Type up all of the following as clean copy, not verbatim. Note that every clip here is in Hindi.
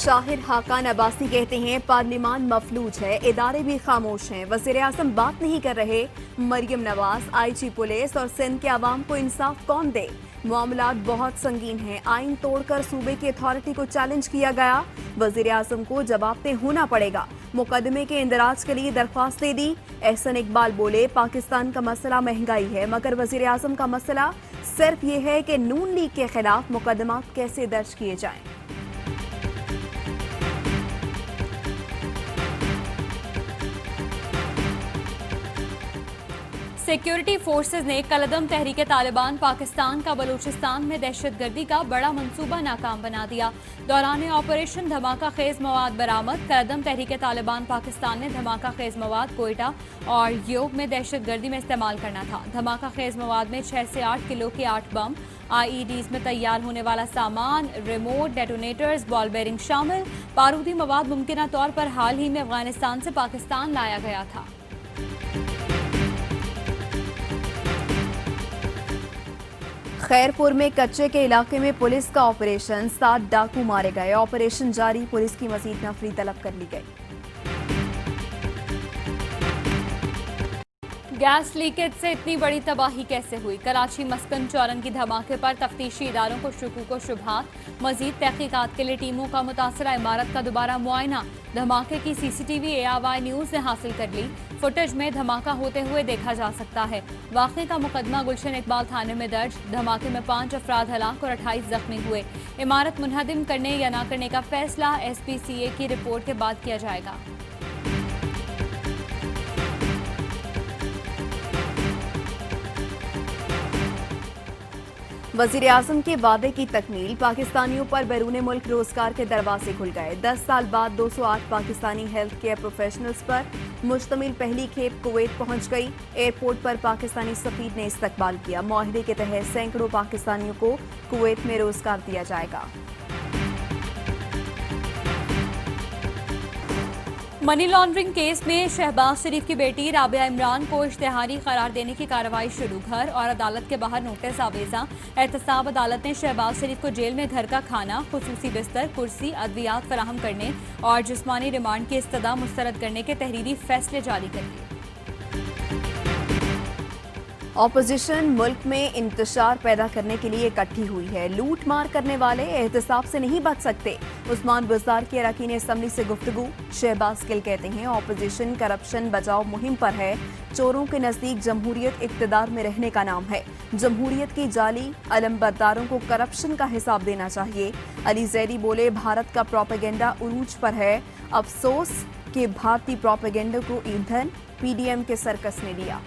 शाहिर हाकान अब्बासी कहते हैं पार्लियामान मफलूज है, इदारे भी खामोश हैं। वज़ीर आज़म बात नहीं कर रहे। मरियम नवाज, आईजी पुलिस और सिंध के अवाम को इंसाफ कौन दे? मामलात बहुत संगीन हैं। आइन तोड़कर सूबे की अथॉरिटी को चैलेंज किया गया। वज़ीर आज़म को जवाबदेह होना पड़ेगा। मुकदमे के इंदराज के लिए दरख्वास्त दे दी। एहसन इकबाल बोले, पाकिस्तान का मसला महंगाई है, मगर वज़ीर आज़म का मसला सिर्फ ये है कि नून लीग के खिलाफ मुकदमात कैसे दर्ज किए जाएं। सिक्योरिटी फोर्सेज ने कलदम तहरीके तालिबान पाकिस्तान का बलूचिस्तान में दहशतगर्दी का बड़ा मंसूबा नाकाम बना दिया। दौरान ऑपरेशन धमाका खेज मवाद बरामद। कलदम तहरीके तालिबान पाकिस्तान ने धमाका खेज मवाद कोयटा और योग में दहशतगर्दी में इस्तेमाल करना था। धमाका खेज मवाद में 6 से 8 किलो के 8 बम, IEDs में तैयार होने वाला सामान, रिमोट डेटोनेटर्स, बॉल बेरिंग शामिल। बारूदी मवाद मुमकिन तौर पर हाल ही में अफगानिस्तान से पाकिस्तान लाया गया था। खैरपुर में कच्चे के इलाके में पुलिस का ऑपरेशन, 7 डाकू मारे गए। ऑपरेशन जारी, पुलिस की मजीद नफरी तलब कर ली गई। गैस लीकेज से इतनी बड़ी तबाही कैसे हुई? कराची मस्कन चौरंगी धमाके पर तफ्तीशी इदारों को शुकूक व शुबहात। मजीद तहकीकात के लिए टीमों का मुतासरा इमारत का दोबारा मुआयना। धमाके की CCTV ARY न्यूज़ ने हासिल कर ली। फुटेज में धमाका होते हुए देखा जा सकता है। वाक़े का मुकदमा गुलशन इकबाल थाने में दर्ज। धमाके में 5 अफराद हलाक और 28 जख्मी हुए। इमारत मुनहदिम करने या न करने का फैसला SPCA की रिपोर्ट के बाद किया जाएगा। वज़ीर आज़म के वादे की तकमील, पाकिस्तानियों पर बैरून मुल्क रोजगार के दरवाजे खुल गए। 10 साल बाद 208 पाकिस्तानी हेल्थ केयर प्रोफेशनल्स पर मुश्तमिल पहली खेप कुवैत पहुंच गई। एयरपोर्ट पर पाकिस्तानी सफीर ने इस्तकबाल किया। मुआहदे के तहत सैकड़ों पाकिस्तानियों को कुवैत में रोजगार दिया जाएगा। मनी लॉन्ड्रिंग केस में शहबाज शरीफ की बेटी राबिया इमरान को इश्तेहारी करार देने की कार्रवाई शुरू। घर और अदालत के बाहर नोटिस आवेजा। एहतसाब अदालत ने शहबाज शरीफ को जेल में घर का खाना, खुसूसी बिस्तर, कुर्सी, अद्वियात फराहम करने और जिस्मानी रिमांड की इस्तदा मुस्तरद करने के तहरीरी फैसले जारी कर दिए। ऑपोजिशन मुल्क में इंतशार पैदा करने के लिए इकट्ठी हुई है। लूट मार करने वाले एहतसाब से नहीं बच सकते। उस्मान बुज़दार की अरकान असम्बली से गुफ्तगू। शहबाज गिल कहते हैं ऑपोजिशन करप्शन बचाओ मुहिम पर है। चोरों के नजदीक जमहूरियत इक़्तिदार में रहने का नाम है। जमहूरियत की जाली अलमबरदारों को करप्शन का हिसाब देना चाहिए। अली ज़ैदी बोले, भारत का प्रोपेगेंडा उरूज पर है। अफसोस कि भारतीय प्रोपेगेंडा को ईंधन PDM के सर्कस ने दिया।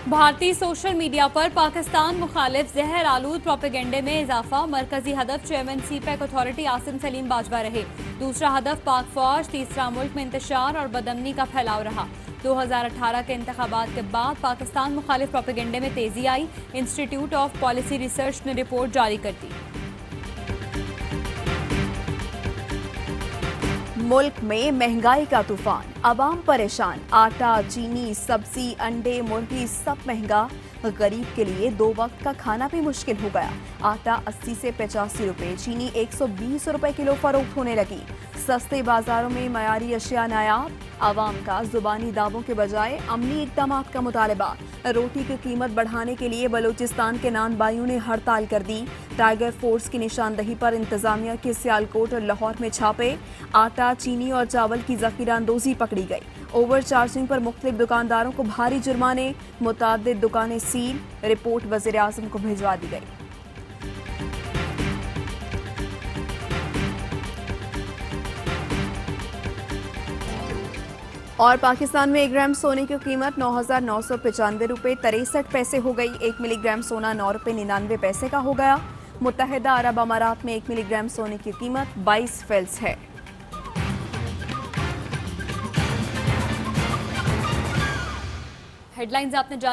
भारतीय सोशल मीडिया पर पाकिस्तान मुखालिफ जहर आलूद प्रोपेगेंडे में इजाफा। मरकजी हदफ chairman CPEC authority Asim Saleem Bajwa रहे। दूसरा हदफ पाक फौज, तीसरा मुल्क में इंतशार और बदअमनी का फैलाव रहा। 2018 के इंतखाबात के बाद पाकिस्तान मुखालिफ प्रोपेगेंडे में तेजी आई। इंस्टीट्यूट ऑफ पॉलिसी रिसर्च ने रिपोर्ट जारी कर दी। मुल्क में महंगाई का तूफान, अवाम परेशान। आटा, चीनी, सब्जी, अंडे, मुर्गी सब महंगा। गरीब के लिए 2 वक्त का खाना भी मुश्किल हो गया। आटा 80 से 85 रुपए, चीनी 120 रुपए किलो फरोख्त होने लगी। सस्ते बाजारों में मयारी अशिया नायाब। आवाम का जुबानी दावों के बजाय अमली इक़दाम का मुतालबा। रोटी की कीमत बढ़ाने के लिए बलूचिस्तान के नानबाइयों ने हड़ताल कर दी। टाइगर फोर्स की निशानदही पर इंतजामिया के सियालकोट और लाहौर में छापे। आटा, चीनी और चावल की जखीरांदोजी पकड़ी गई। ओवर चार्जिंग पर मुख्तलिफ दुकानदारों को भारी जुर्माने। मुतादिद दुकानें सील। रिपोर्ट वज़ीर आज़म को भिजवा दी गई। और पाकिस्तान में 1 ग्राम सोने की कीमत 9,995 रुपये 63 पैसे हो गई। 1 मिलीग्राम सोना 9 रुपये 99 पैसे का हो गया। मुत्तहिदा अरब अमारात में 1 मिलीग्राम सोने की कीमत 22 फेल्स है। हेडलाइंस आपने